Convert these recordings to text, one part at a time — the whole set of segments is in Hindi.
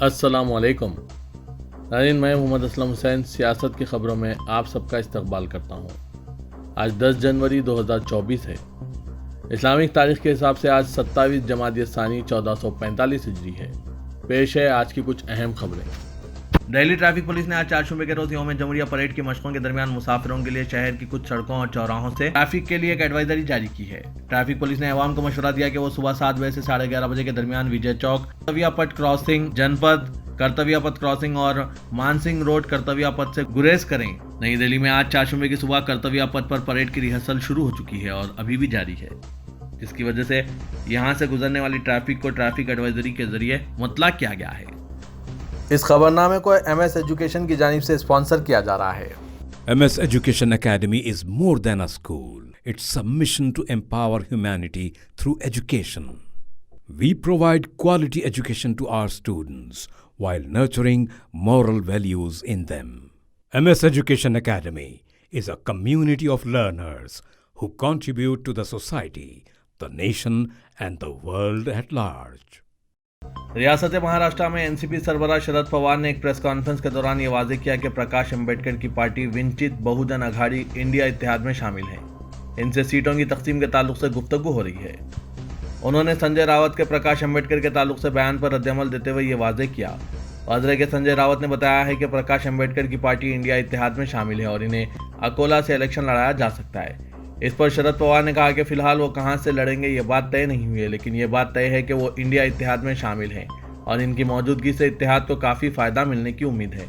अस्सलामुअलैकुम नाज़रीन, मैं मोहम्मद असलम हुसैन सियासत की ख़बरों में आप सबका इस्तकबाल करता हूँ। आज 10 जनवरी 2024 है। इस्लामिक तारीख के हिसाब से आज 27 जमादिय सानी 1445 हिजरी है। पेश है आज की कुछ अहम खबरें। दिल्ली ट्रैफिक पुलिस ने आज चारशंबे के रोज यौम जमहूरिया परेड की मशकों के दरमियान मुसाफिरों के लिए शहर की कुछ सड़कों और चौराहों से ट्रैफिक के लिए एक एडवाइजरी जारी की है। ट्रैफिक पुलिस ने अवाम को मशवरा दिया कि वो सुबह 7 बजे से 11:30 बजे के दरमियान विजय चौक, कर्तव्य पथ क्रॉसिंग, जनपद कर्तव्य पथ क्रॉसिंग और मानसिंह रोड कर्तव्य पथ से गुरेज करें। नई दिल्ली में आज चारशंबे की सुबह कर्तव्य पथ पर परेड की रिहर्सल शुरू हो चुकी है और अभी भी जारी है, जिसकी वजह से यहाँ से गुजरने वाली ट्रैफिक को ट्रैफिक एडवाइजरी के जरिए मुतला किया गया है। इस खबरनामे को MS एजुकेशन की जानिब से स्पॉन्सर किया जा रहा है। MS Education Academy is more than a school. It's a mission to empower humanity through education. We provide quality education to our students while nurturing moral values in them. MS Education Academy is a community of learners who contribute to the society, the nation and the world at large. रियासत महाराष्ट्र में एनसीपी सरबराह शरद पवार ने एक प्रेस कॉन्फ्रेंस के दौरान ये वाजे किया कि प्रकाश अंबेडकर की पार्टी वंचित बहुजन अघाड़ी इंडिया इत्तेहाद में शामिल है। इनसे सीटों की तकसीम के ताल्लुक से गुफ्तगू हो रही है। उन्होंने संजय रावत के प्रकाश अंबेडकर के ताल्लुक से बयान पर रद्दअमल देते हुए ये वाजे किया। वाजरे के संजय रावत ने बताया है कि प्रकाश अंबेडकर की पार्टी इंडिया इत्तेहाद में शामिल है और इन्हें अकोला से इलेक्शन लड़ाया जा सकता है। इस पर शरद पवार ने कहा कि फिलहाल वो कहां से लड़ेंगे ये बात तय नहीं हुई है, लेकिन ये बात तय है कि वो इंडिया इत्तेहाद में शामिल हैं और इनकी मौजूदगी से इत्तेहाद को काफ़ी फ़ायदा मिलने की उम्मीद है।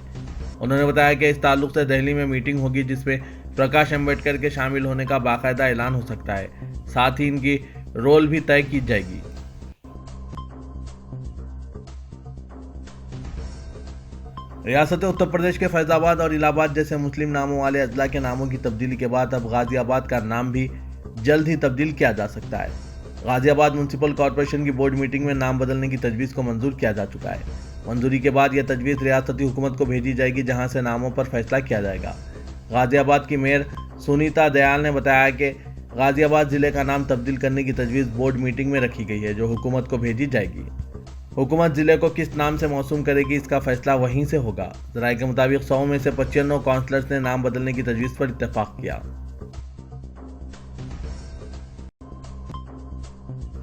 उन्होंने बताया कि इस ताल्लुक से दिल्ली में मीटिंग होगी जिसमें प्रकाश अंबेडकर के शामिल होने का बाकायदा ऐलान हो सकता है, साथ ही इनकी रोल भी तय की जाएगी। रियासत उत्तर प्रदेश के फैजाबाद और इलाहाबाद जैसे मुस्लिम नामों वाले अजला के नामों की तब्दीली के बाद अब गाजियाबाद का नाम भी जल्द ही तब्दील किया जा सकता है। गाजियाबाद म्यूनसिपल कॉरपोरेशन की बोर्ड मीटिंग में नाम बदलने की तजवीज़ को मंजूर किया जा चुका है। मंजूरी के बाद यह तजवीज़ रियासती हुकूमत को भेजी जाएगी, जहां से नामों पर फैसला किया जाएगा। गाजियाबाद की मेयर सुनीता दयाल ने बताया कि गाजियाबाद ज़िले का नाम तब्दील करने की तजवीज़ बोर्ड मीटिंग में रखी गई है, जो हुकूमत को भेजी जाएगी। हुकूमत ज़िले को किस नाम से मौसूम करेगी, इसका फैसला वहीं से होगा। ज़राए के मुताबिक 100 में से 95 काउंसलर्स ने नाम बदलने की तजवीज़ पर इत्तेफाक किया।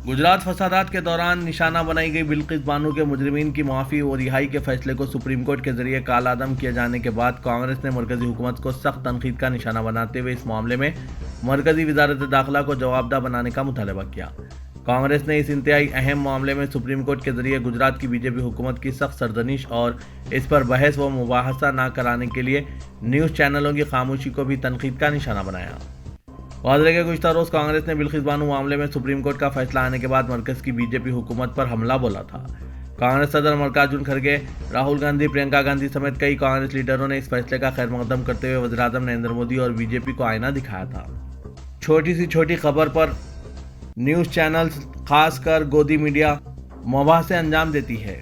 गुजरात फसादात के दौरान निशाना बनाई गई बिल्किस बानो के मुजरिमीन की मुआफ़ी और रिहाई के फैसले को सुप्रीम कोर्ट के जरिए कालादम किए जाने के बाद कांग्रेस ने मरकजी हुकूमत को सख्त तनकीद का निशाना बनाते हुए इस मामले में मरकजी वजारत दाखिला को जवाबदा बनाने का मुतालबा किया। कांग्रेस ने इस इंतहाई अहम मामले में सुप्रीम कोर्ट के जरिए गुजरात की बीजेपी हुकूमत की सख्त सरजनिश और इस पर बहस व मुबाहसा न कराने के लिए न्यूज़ चैनलों की खामोशी को भी तनकीद का निशाना बनाया। वाज़रे के गुज़िश्ता रोज़ कांग्रेस ने बिल्किस बानो मामले में सुप्रीम कोर्ट का फैसला आने के बाद मरकज़ की बीजेपी हुकूमत पर हमला बोला था। कांग्रेस सदर मल्लिकार्जुन खड़गे, राहुल गांधी, प्रियंका गांधी समेत कई कांग्रेस लीडरों ने इस फैसले का खैर मकदम करते हुए वज़ीर-ए-आज़म नरेंद्र मोदी और बीजेपी को आईना दिखाया था। छोटी सी छोटी खबर पर न्यूज़ चैनल्स, खासकर गोदी मीडिया, मुबाहसे अंजाम देती है,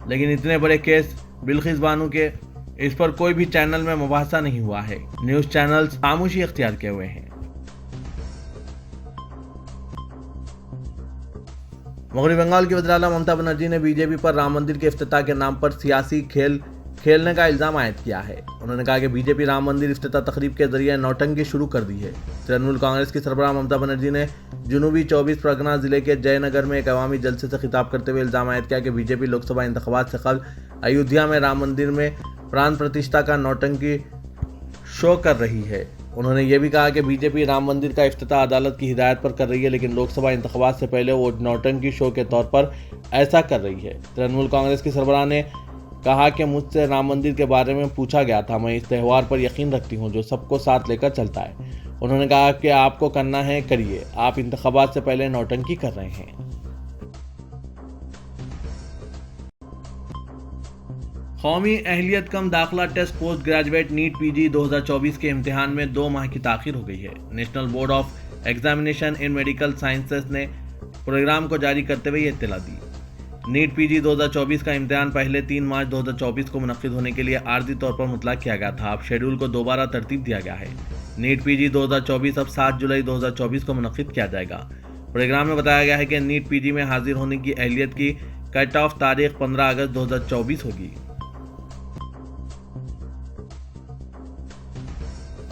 लेकिन इतने बड़े केस बिल्किस बानो के इस पर कोई भी चैनल में मुबाहसा नहीं हुआ है। न्यूज़ चैनल्स खामोशी इख्तियार किए हुए हैं। मगरबी बंगाल की वज़ीर-ए-आला ममता बनर्जी ने बीजेपी पर राम मंदिर के इफ्तिताह के नाम पर सियासी खेल खेलने का इल्ज़ाम आयद किया है। उन्होंने कहा कि बीजेपी राम मंदिर इफ्तिताह तकरीब के जरिए नौटंकी शुरू कर दी है। तृणमूल कांग्रेस की सरबराह ममता बनर्जी ने जनूबी 24 परगना जिले के जयनगर में एक अवामी जलसे से खिताब करते हुए इल्ज़ाम आयद किया कि बीजेपी लोकसभा इंतखाबात से कबल अयोध्या में राम मंदिर में प्राण प्रतिष्ठा का नौटंकी शो कर रही है। उन्होंने ये भी कहा कि बीजेपी राम मंदिर का इफ्तिताह अदालत की हिदायत पर कर रही है, लेकिन लोकसभा इंतखाबात से पहले वो नौटंकी शो के तौर पर ऐसा कर रही है। तृणमूल कांग्रेस की सरबराह ने कहा कि मुझसे राम मंदिर के बारे में पूछा गया था। मैं इस त्यौहार पर यकीन रखती हूँ जो सबको साथ लेकर चलता है। उन्होंने कहा कि आपको करना है करिए, आप इंतखाबात से पहले नौटंकी कर रहे हैं। कौमी अहलियत कम दाखिला test post graduate NEET PG 2024 के इम्तिहान में 2 माह की ताखीर हो गई है। National board of examination in medical sciences ने प्रोग्राम को जारी करते हुए ये इत्तला दी। नीट PG 2024 का इम्तिहान पहले 3 मार्च 2024 को मुनक्किद होने के लिए आर्जी तौर पर मुतला किया गया था। अब शेड्यूल को दोबारा तरतीब दिया गया है। नीट PG 2024 अब 7 जुलाई 2024 को मुनक्किद किया जाएगा। प्रोग्राम में बताया गया है कि नीट PG में हाजिर होने की अहलियत की कट ऑफ तारीख 15 अगस्त 2024 होगी।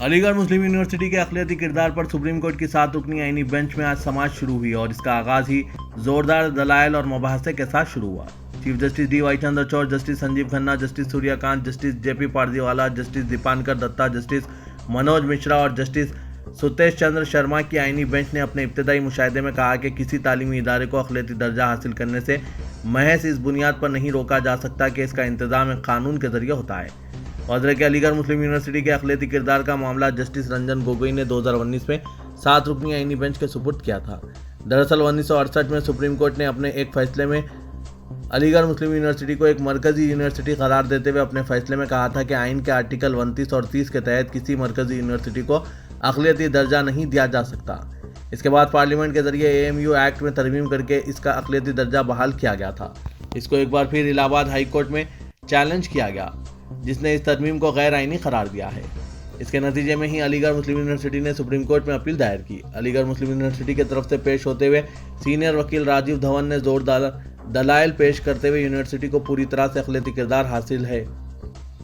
अलीगढ़ मुस्लिम यूनिवर्सिटी के अक़लियती किरदार पर सुप्रीम कोर्ट की 7 रुकनी आईनी बेंच में आज समाअत शुरू हुई और इसका आगाज ही जोरदार दलाइल और मुबाहसे के साथ शुरू हुआ। Chief justice D Y. Chandrachud, justice Sanjiv Khanna, justice Suryakant, justice J P. Pardiwala, justice Dipankar Datta, justice Manoj Mishra और जस्टिस सुतेश चंद्र शर्मा की आईनी बेंच ने अपने इब्तदाई मुशाहिदे में कहा कि किसी तालीमी इदारे को अक़लियती दर्जा हासिल करने से महज इस बुनियाद पर नहीं रोका जा सकता कि इसका इंतज़ाम एक कानून के जरिए होता है। वाज़ेह कि अलीगढ़ मुस्लिम यूनिवर्सिटी के अक़लियती किरदार का मामला जस्टिस रंजन गोगोई ने 2019 में 7 रुकनी आईनी बेंच के सुपुर्द किया था। दरअसल 1968 में सुप्रीम कोर्ट ने अपने एक फैसले में अलीगढ़ मुस्लिम यूनिवर्सिटी को एक मरकज़ी यूनिवर्सिटी करार देते हुए अपने फैसले में कहा था कि आइन के आर्टिकल 29 और 30 के तहत किसी मरकज़ी यूनिवर्सिटी को अक़लियती दर्जा नहीं दिया जा सकता। इसके बाद पार्लियामेंट के जरिए AMU एक्ट में तरमीम करके इसका अक़लियती दर्जा बहाल किया गया था। इसको एक बार फिर इलाहाबाद हाई कोर्ट में चैलेंज किया गया, जिसने इस तरमीम को गैर आइनी करार दिया है। इसके नतीजे में ही अलीगढ़ मुस्लिम यूनिवर्सिटी ने सुप्रीम कोर्ट में अपील दायर की। अलीगढ़ मुस्लिम यूनिवर्सिटी की तरफ से पेश होते हुए सीनियर वकील राजीव धवन ने जोरदार दलाइल पेश करते हुए यूनिवर्सिटी को पूरी तरह से अक़लियती किरदार हासिल है।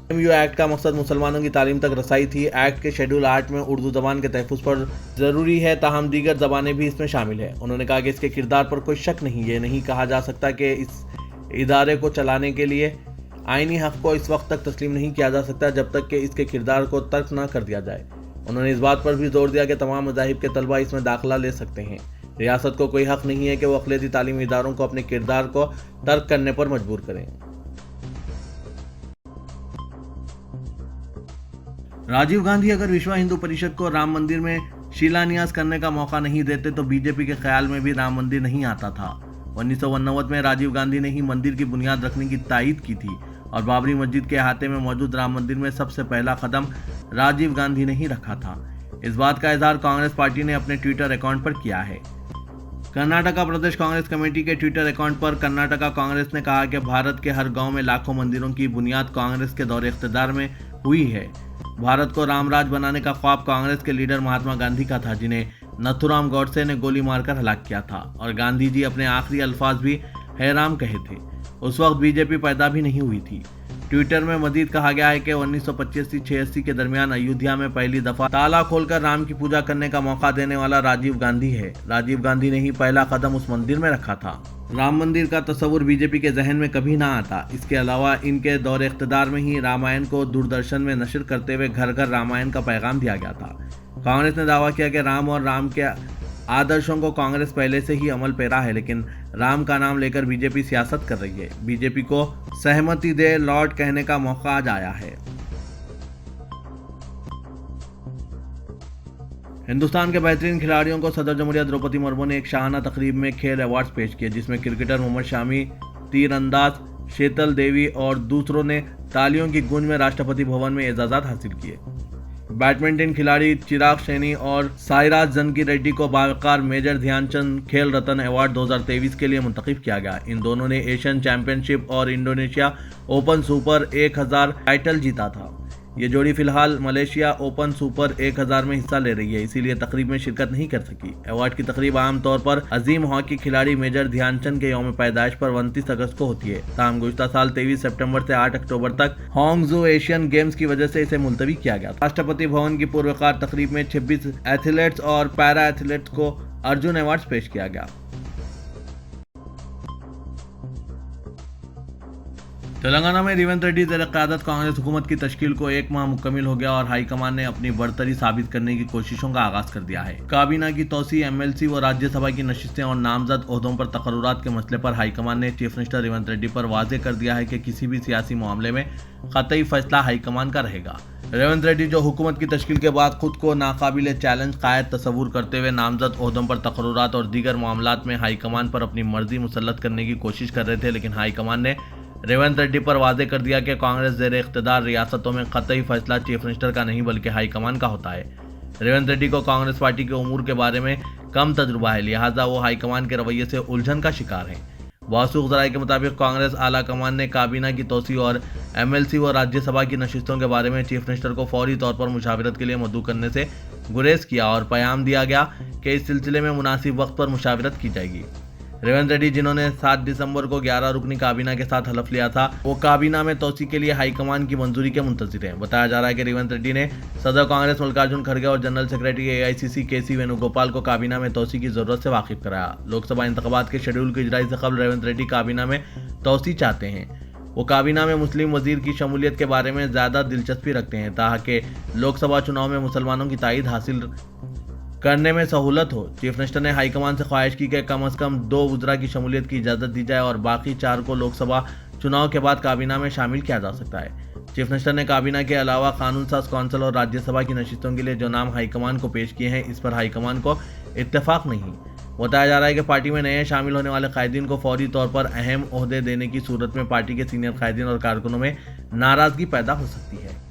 AMU एक्ट का मकसद मुसलमानों की तालीम तक रसाई थी। एक्ट के शेड्यूल 8 में उर्दू ज़बान के तहफ़्फ़ुज़ पर ज़रूरी है, ताहम दीगर ज़बानें भी इसमें शामिल है। उन्होंने कहा कि इसके किरदार पर कोई शक नहीं। ये नहीं कहा जा सकता कि इस इदारे को चलाने के लिए आइनी हक़ को इस वक्त तक तस्लीम नहीं किया जा सकता जब तक कि इसके किरदार को तर्क न कर दिया जाए। उन्होंने इस बात पर भी जोर दिया कि तमाम मज़ाहिब के तलबा इसमें दाखिला ले सकते हैं। रियासत को कोई हक़ नहीं है कि वो अक़लियती तालीमी इदारों को अपने किरदार को तर्क करने पर मजबूर करें। राजीव गांधी अगर विश्व हिंदू परिषद को राम मंदिर में शिलान्यास करने का मौका नहीं देते तो बीजेपी के ख्याल में भी राम मंदिर नहीं आता था। 1989 में राजीव गांधी ने ही मंदिर की बुनियाद रखने की तायीद की थी और बाबरी मस्जिद के अहाते में मौजूद राम मंदिर में सबसे पहला कदम राजीव गांधी ने ही रखा था। इस बात का इजहार कांग्रेस पार्टी ने अपने ट्विटर अकाउंट पर किया है। कर्नाटका प्रदेश कांग्रेस कमेटी के ट्विटर अकाउंट पर कर्नाटका कांग्रेस ने कहा कि भारत के हर गांव में लाखों मंदिरों की बुनियाद कांग्रेस के दौरे इख्तिदार में हुई है। भारत को रामराज बनाने का ख्वाब कांग्रेस के लीडर महात्मा गांधी का था, जिन्हें नथुराम गॉडसे ने गोली मारकर हलाक किया था और गांधी जी अपने आखिरी अल्फाज भी है राम कहे थे। उस वक्त बीजेपी पैदा भी नहीं हुई थी। ट्विटर में मजीद कहा गया है कि 1985-86 के दरमियान अयोध्या में पहली दफा ताला खोलकर राम की पूजा करने का मौका देने वाला राजीव गांधी है। राजीव गांधी ने ही पहला कदम उस मंदिर में रखा था। राम मंदिर का तस्वुर बीजेपी के जहन में कभी ना आता। इसके अलावा इनके दौरे इख्तिदार में ही रामायण को दूरदर्शन में नशर करते हुए घर घर रामायण का पैगाम दिया गया था। कांग्रेस ने दावा किया कि राम और राम के आदर्शों को कांग्रेस पहले से ही अमल पेरा है, लेकिन राम का नाम लेकर बीजेपी सियासत कर रही है। बीजेपी को सहमति दे लॉर्ड कहने का मौका आज आया है। हिंदुस्तान के बेहतरीन खिलाड़ियों को सदर जमहूरिया द्रौपदी मुर्मू ने एक शाहाना तकरीब में खेल अवार्ड्स पेश किए, जिसमें क्रिकेटर मोहम्मद शामी, तीरंदाज शीतल देवी और दूसरों ने तालियों की गूंज में राष्ट्रपति भवन में एजाज़ात हासिल किए। बैडमिंटन खिलाड़ी चिराग शेनी और साइराज जनकी रेड्डी को बावकार मेजर ध्यानचंद खेल रत्न अवार्ड 2023 के लिए मुंतखब किया गया। इन दोनों ने एशियन चैंपियनशिप और इंडोनेशिया ओपन सुपर 1000 टाइटल जीता था। ये जोड़ी फिलहाल मलेशिया ओपन सुपर 1000 में हिस्सा ले रही है, इसीलिए तकरीब में शिरकत नहीं कर सकी। अवार्ड की तकरीब आमतौर पर अजीम हॉकी खिलाड़ी मेजर ध्यानचंद के यौम पैदाइश पर 29 अगस्त को होती है। ताहम गुज़श्ता साल 23 सितंबर से 8 अक्टूबर तक हांगझो एशियन गेम्स की वजह से इसे मुलतवी किया गया। राष्ट्रपति भवन की पूर्वकार तकरीब में 26 एथलीट्स और पैरा एथलीट्स को अर्जुन अवार्ड पेश किया गया। तेलंगाना में रेवंत रेड्डी ज़ेर क़यादत कांग्रेस हुकूमत की तश्कील को 1 माह मुकम्मिल हो गया और हाईकमान ने अपनी बरतरी साबित करने की कोशिशों का आगाज कर दिया है। काबीना की तोसी, MLC व राज्यसभा की नशिस्तें और नामजद ओहदों पर तकर्रुरात के मसले पर हाईकमान ने चीफ मिनिस्टर रेवंत रेड्डी पर वाज़ेह कर दिया है कि किसी भी सियासी मामले में क़तई फैसला हाईकमान का रहेगा। रेवंत रेड्डी जो हुकूमत की तश्कील के बाद खुद को नाकाबिल चैलेंज कायद तस्वुर करते हुए नामजद ओहदों पर तकर्रुरात और दीगर मामलात में हाईकमान पर अपनी मर्जी मुसल्लत करने की कोशिश कर रहे थे, लेकिन हाईकमान ने रेवंत रेड्डी पर वाज़ेह कर दिया कि कांग्रेस ज़ेर इख्तिदार रियासतों में क़तई फैसला चीफ मिनिस्टर का नहीं बल्कि हाईकमान का होता है। रेवंत रेड्डी को कांग्रेस पार्टी के उमूर के बारे में कम तजुर्बा है, लिहाजा वो हाईकमान के रवैये से उलझन का शिकार है। वासूख ज़राए के मुताबिक कांग्रेस आला कमान ने काबीना की तोसी और MLC व राज्यसभा की नशिस्तों के बारे में चीफ मिनिस्टर को फौरी तौर पर मुशावरत के लिए मदऊ करने से गुरेज किया और पैगाम दिया गया कि इस सिलसिले में मुनासिब वक्त पर मुशावरत की जाएगी। रेवंत रेड्डी जिन्होंने 7 दिसंबर को 11 रुकनी काबीना के साथ हलफ लिया था, वो काबीना में तोसी के लिए हाईकमान की मंजूरी के मुंतजिर हैं। बताया जा रहा है कि रेवंत रेड्डी ने सदर कांग्रेस मल्लिकार्जुन खड़गे और जनरल सेक्रेटरी एआईसीसी केसी वेणुगोपाल को काबीना में तोसी की जरूरत से वाकिफ कराया। लोकसभा इंतखाबात के शेड्यूल की इजराई से कबल रेवंत रेड्डी काबीना में तोसी चाहते हैं। वो काबीना में मुस्लिम वजीर की शमूलियत के बारे में ज्यादा दिलचस्पी रखते हैं ताकि लोकसभा चुनाव में मुसलमानों की ताईद हासिल करने में सहूलत हो। चीफ मिनिस्टर ने हाईकमान से ख्वाहिश की कि कम से कम 2 वज़रा की शमूलियत की इजाज़त दी जाए और बाकी 4 को लोकसभा चुनाव के बाद काबीना में शामिल किया जा सकता है। चीफ मिनिस्टर ने काबीना के अलावा कानून साज कौंसिल और राज्यसभा की नशिस्तों के लिए जो नाम हाईकमान को पेश किए हैं, इस पर हाईकमान को इत्तेफाक नहीं। बताया जा रहा है कि पार्टी में नए शामिल होने वाले कायदीन को फौरी तौर पर अहम ओहदे देने की सूरत में पार्टी के सीनियर कायदीन और कारकुनों में नाराजगी पैदा हो सकती है।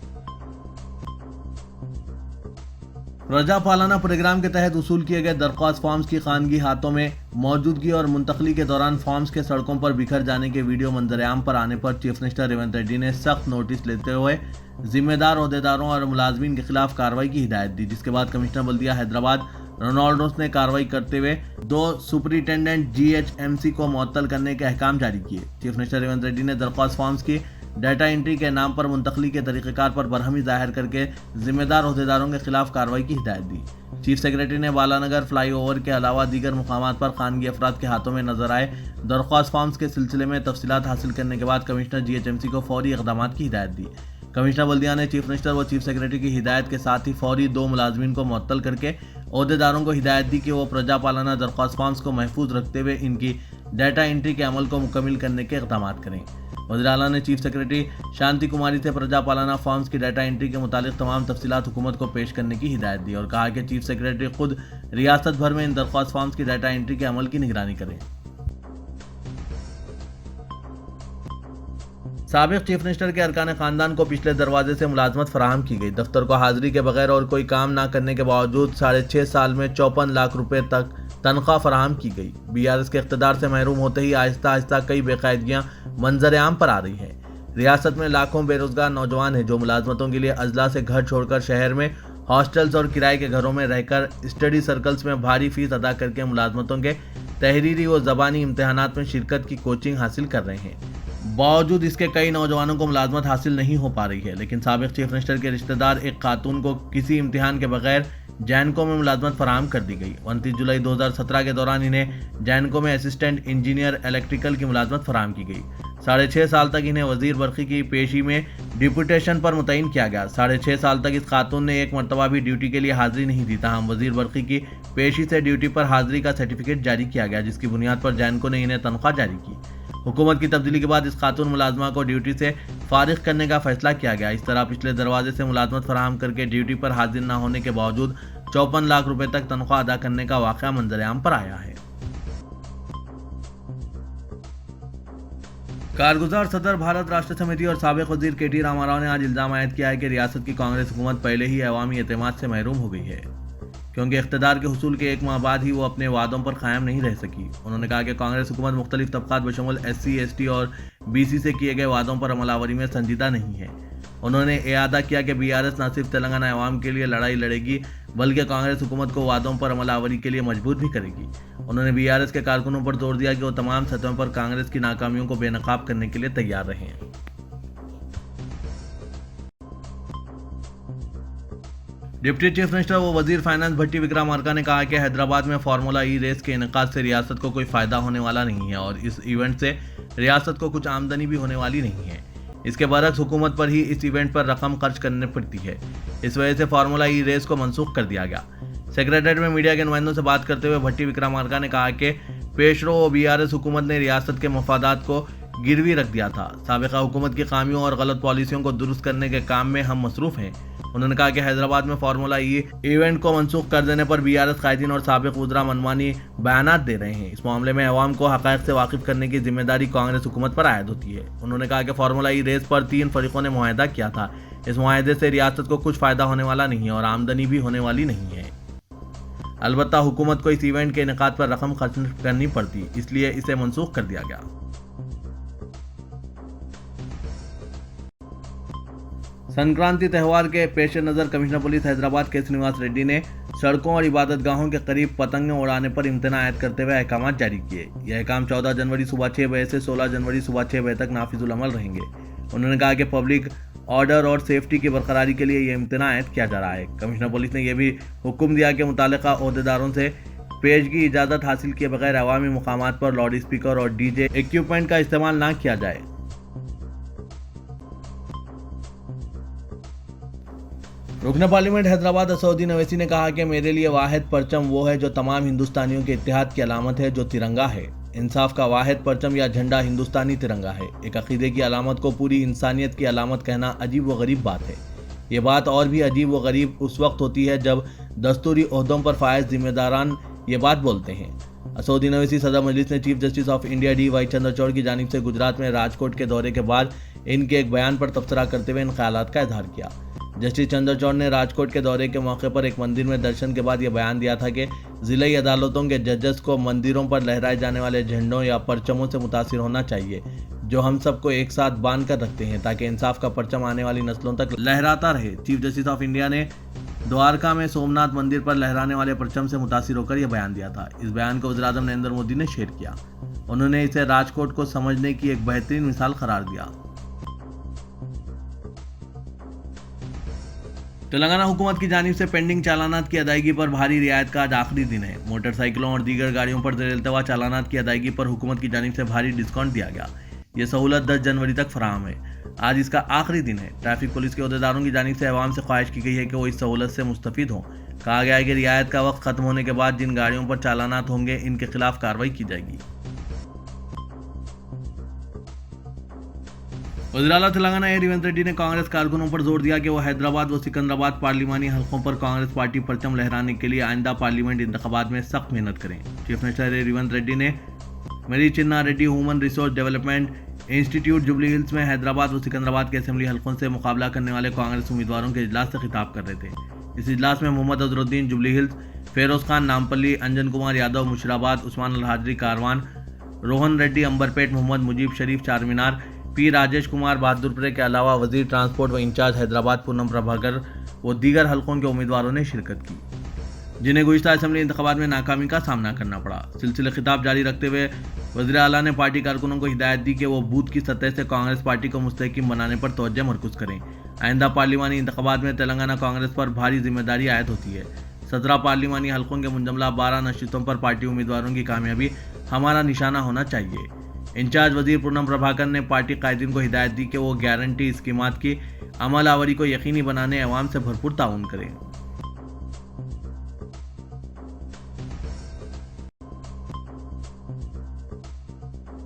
प्रजा पालना प्रोग्राम के तहत वसूल किए गए दरख्वास्त फॉर्म्स की खानगी हाथों में मौजूदगी और मुंतकली के दौरान फॉर्म्स के सड़कों पर बिखर जाने के वीडियो मंजरेआम पर आने पर चीफ मिनिस्टर रेवंत रेड्डी ने सख्त नोटिस लेते हुए जिम्मेदार ओहदेदारों और मुलाजमीन के खिलाफ कार्रवाई की हिदायत दी, जिसके बाद कमिश्नर बल्दिया हैदराबाद रोनाल्डोस ने कार्रवाई करते हुए 2 सुपरिटेंडेंट जीएचएमसी को मुअत्तल करने के अहकाम जारी किए। चीफ मिनिस्टर रेवंत रेड्डी ने दरख्वास्त फॉर्म्स की डाटा एंट्री के नाम पर मुंतकली के तरीक़ेकार पर बरहमी जाहिर करके जिम्मेदार ओहदेदारों के खिलाफ कार्रवाई की हिदायत दी। चीफ सेक्रेटरी ने बालानगर फ्लाईओवर के अलावा दीगर मुकामात पर खानगी अफराद के हाथों में नजर आए दरख्वास्त फॉर्म्स के सिलसिले में तफसीलात हासिल करने के बाद कमिश्नर जीएचएमसी को फौरी इक़दाम की हिदायत दी। कमिश्नर बल्दिया ने चीफ मिनिस्टर व चीफ सेक्रेटरी की हिदायत के साथ ही फौरी 2 मुलाजमीन को मुअत्तल करके ओहदेदारों को हिदायत दी कि वो प्रजा पालना दरख्वास्त फॉर्म्स को महफूज रखते हुए इनकी डाटा एंट्री के अमल को मुकम्मल करने के इक़दाम करें। वज़ीर आला ने चीफ सेक्रेटरी शांति कुमारी से प्रजा पालना फॉर्म्स की डाटा एंट्री के मुतालिक तमाम तफसीलात हुकूमत को पेश करने की हिदायत दी और कहा कि चीफ सेक्रेटरी खुद रियासत भर में इन दरख्वास्त फॉर्म्स की डाटा एंट्री के अमल की निगरानी करें। साबिक चीफ मिनिस्टर के अरकान खानदान को पिछले दरवाजे से मुलाजमत फराहम की गई। दफ्तर को हाजिरी के बगैर और कोई काम ना करने के बावजूद 6.5 साल में 54 लाख रुपए तक तनख्वाह फराहम की गई। बीआरएस के इख्तिदार से महरूम होते ही आहिस्ता आहिस्ता कई बेकायदगियां मंजर आम पर आ रही हैं। रियासत में लाखों बेरोजगार नौजवान हैं जो मुलाजमतों के लिए अजला से घर छोड़कर शहर में हॉस्टल्स और किराए के घरों में रहकर स्टडी सर्कल्स में भारी फीस अदा करके मुलाजमतों के तहरीरी व ज़बानी इम्तहानात में शिरकत की कोचिंग हासिल कर रहे हैं। बावजूद इसके कई नौजवानों को मुलाजमत हासिल नहीं हो पा रही है, लेकिन साबिक चीफ मिनिस्टर के रिश्तेदार एक खातून को किसी इम्तिहान के बगैर जैनको में मुलाजमत फराहम कर दी गई। 29 जुलाई 2017 के दौरान इन्हें जैनको में असिस्टेंट इंजीनियर इलेक्ट्रिकल की मुलाजमत फराहम की गई। 6.5 साल तक इन्हें वजीर बरकी की पेशी में डिप्यूटेशन पर मुतयन किया गया। 6.5 साल तक इस खातून ने एक मरतबा भी ड्यूटी के लिए हाजिरी नहीं दी। ताहम वजीर बरकी की पेशी से ड्यूटी पर हाजिरी का सर्टिफिकेट जारी किया गया, जिसकी बुनियाद पर जैनको ने इन्हें तनख्वाह जारी की। हुकूमत की तब्दीली के बाद इस खातून मुलाजमा को ड्यूटी से फारिग करने का फैसला किया गया। इस तरह पिछले दरवाजे से मुलाजमत फराहम करके ड्यूटी पर हाजिर न होने के बावजूद 54 लाख रुपए तक तनख्वाह अदा करने का वाक़या मंजरेआम पर आया है। कारगुजार सदर भारत राष्ट्र समिति और साबिक वजीर केटी रामाराव ने आज इल्जाम आयद किया है कि रियासत की कांग्रेस हुकूमत पहले ही अवामी एतमाद से महरूम हो गई है, क्योंकि इख्तिदार के हुसूल के 1 माह बाद ही वो अपने वादों पर कायम नहीं रह सकी। उन्होंने कहा कि कांग्रेस हुकूमत मुख्तलिफ तबकात बशमुल SC, ST और BC से किए गए वादों पर अमलावरी में संजीदा नहीं है। उन्होंने इयादा किया कि BRS न सिर्फ तेलंगाना अवाम के लिए लड़ाई लड़ेगी बल्कि कांग्रेस हुकूमत को वादों पर अमलावरी के लिए मजबूर भी करेगी। उन्होंने BRS के कारकुनों पर जोर दिया कि वो तमाम सतहों पर कांग्रेस की नाकामियों को बेनकाब करने के लिए तैयार रहें। डिप्टी चीफ मिनिस्टर व वजीर फाइनेंस भट्टी विक्रमार्का ने कहा कि हैदराबाद में फार्मूला ई रेस के इनेकाद से रियासत को कोई फायदा होने वाला नहीं है और इस इवेंट से रियासत को कुछ आमदनी भी होने वाली नहीं है। इसके बरक्स हुकूमत पर ही इस इवेंट पर रकम खर्च करनी पड़ती है। इस वजह से फार्मूला ई रेस को मनसूख कर दिया गया। सेक्रेटरीट में मीडिया के नुमाइंदों से बात करते हुए भट्टी विक्रमार्का ने कहा कि पेशरो व BRS हुकूमत ने रियासत के मफादात को गिरवी रख दिया था। साबिका हुकूमत की खामियों और गलत पॉलिसियों को दुरुस्त करने के काम में हम मसरूफ हैं। उन्होंने कहा कि हैदराबाद में फार्मूला ई इवेंट को मनसूख कर देने पर BRS कायदीन और साबिक वज़रा मनमानी बयानात दे रहे हैं। इस मामले में अवाम को हक़ाइक़ से वाकिफ करने की जिम्मेदारी कांग्रेस हुकूमत पर आयद होती है। उन्होंने कहा कि फार्मूला ई रेस पर 3 फरीकों ने मुआहदा किया था। इस मुआहदे से रियासत को कुछ फ़ायदा होने वाला नहीं है और आमदनी भी होने वाली नहीं है। अलबत्ता हुकूमत को इस इवेंट के इनेकाद पर रकम खर्च करनी पड़ती, इसलिए इसे मनसूख कर दिया गया। संक्रांति त्यौहार के पेश नज़र कमिश्नर पुलिस हैदराबाद के श्रीनिवास रेड्डी ने सड़कों और इबादतगाहों के करीब पतंगें उड़ाने पर इम्तना आयद करते हुए अहकाम जारी किए। यह अहकाम 14 जनवरी सुबह 6 बजे से 16 जनवरी सुबह 6 बजे तक नाफिजुल अमल रहेंगे। उन्होंने कहा कि पब्लिक ऑर्डर और सेफ्टी की बरकरारी के लिए यह इम्तना आयद किया जा रहा है। कमिश्नर पुलिस ने यह भी हुक्म दिया कि मुतालिका ओहदेदारों से पेशगी इजाज़त हासिल किए बगैर अवामी मुकामात पर लाउड स्पीकर और डीजे इक्विपमेंट का इस्तेमाल न किया जाए। रुकन पार्लियामेंट हैदराबाद असदुद्दीन अवैसी ने कहा कि मेरे लिए वाहिद परचम वो है जो तमाम हिंदुस्तानियों के इत्तेहाद की अलामत है, जो तिरंगा है। इंसाफ का वाहिद परचम या झंडा हिंदुस्तानी तिरंगा है। एक अकीदे की अलामत को पूरी इंसानियत की अलामत कहना अजीब व गरीब बात है। ये बात और भी अजीब व गरीब उस वक्त होती है जब दस्तूरी ओहदों पर फायज जिम्मेदारान ये बात बोलते हैं। असदुद्दीन अवैसी सदर मजलिस ने chief justice of India D.Y.. Chandrachud की जानिब से गुजरात में राजकोट के दौरे के बाद इनके एक बयान पर तबसरा करते हुए इन ख्यालात का इजहार किया। जस्टिस चंद्रचूड़ ने राजकोट के दौरे के मौके पर एक मंदिर में दर्शन के बाद यह बयान दिया था कि जिले अदालतों के जजेस को मंदिरों पर लहराए जाने वाले झंडों या परचमों से मुतासिर होना चाहिए जो हम सबको एक साथ बांध कर रखते हैं ताकि इंसाफ का परचम आने वाली नस्लों तक लहराता रहे। चीफ जस्टिस ऑफ इंडिया ने द्वारका में सोमनाथ मंदिर पर लहराने वाले परचम से मुतासिर होकर यह बयान दिया था। इस बयान को वज़ीर-ए-आज़म नरेंद्र मोदी ने शेयर किया। उन्होंने इसे राजकोट को समझने की एक बेहतरीन मिसाल करार दिया। तेलंगाना हुकूमत की जानिब से पेंडिंग चालानात की अदायगी पर भारी रियायत का आज आखिरी दिन है। मोटरसाइकिलों और दीगर गाड़ियों पर ज़ेर-ए-इल्तवा चालानात की अदायगी पर हुकूमत की जानिब से भारी डिस्काउंट दिया गया। यह सहूलत 10 जनवरी तक फराहम है। आज इसका आखिरी दिन है। ट्रैफिक पुलिस के अहदेदारों की जानिब से अवाम से ख्वाहिश की गई है कि वो इस सहूलत से मुस्तफ़ीद हों। कहा गया है कि रियायत का वक्त खत्म होने के बाद जिन गाड़ियों पर चालानात होंगे इनके खिलाफ कार्रवाई की जाएगी। वज़ीर-ए-आला तेलंगाना रेवंत रेड्डी ने कांग्रेस कारकुनों पर जोर दिया कि वो हैदराबाद व सिकंदराबाद पार्लिमानी हलकों पर कांग्रेस पार्टी परचम लहराने के लिए आइंदा पार्लियामेंट इंतखाबात में सख्त मेहनत करें। चीफ मिनिस्टर रेवंत रेड्डी ने Marri Chenna Reddy human resource development institute Jubilee Hills में हैदराबाद व सिकंदराबाद के असेंबली हलकों से मुकाबला करने वाले कांग्रेस उम्मीदवारों के इजलास से खिताब कर रहे थे। इस इजलास में मोहम्मद अजहरुद्दीन जुबली हिल्स, फेरोज खान नामपल्ली, अंजन कुमार यादव मुशीराबाद, उस्मान अल हाजरी कारवान, रोहन रेड्डी अंबरपेट, मोहम्मद मुजीब शरीफ चारमीनार, पी राजेश कुमार बहादुरपुरे के अलावा वजीर ट्रांसपोर्ट व इंचार्ज हैदराबाद पूनम प्रभाकर व दीगर हलकों के उम्मीदवारों ने शिरकत की, जिन्हें गुज़िश्ता असेंबली इंतखाबात में नाकामी का सामना करना पड़ा। सिलसिले खिताब जारी रखते हुए वज़ीर-ए-आला ने पार्टी कारकुनों को हिदायत दी कि वो बूथ की सतह से कांग्रेस पार्टी को मुस्तहकम बनाने पर तवज्जो मरकूज़ करें। आइंदा पार्लिमानी इंतखाबात में तेलंगाना कांग्रेस पर भारी जिम्मेदारी आयद होती है। 17 पार्लिमानी हलकों के मुंजमला 12 नशिस्तों पर पार्टी उम्मीदवारों की कामयाबी हमारा निशाना होना चाहिए। इंचार्ज वजीर पूनम प्रभाकर ने पार्टी कायदीन को हिदायत दी कि वो गारंटी स्कीमात की अमल आवरी को यकीनी बनाने अवाम से भरपूर ताउन करें।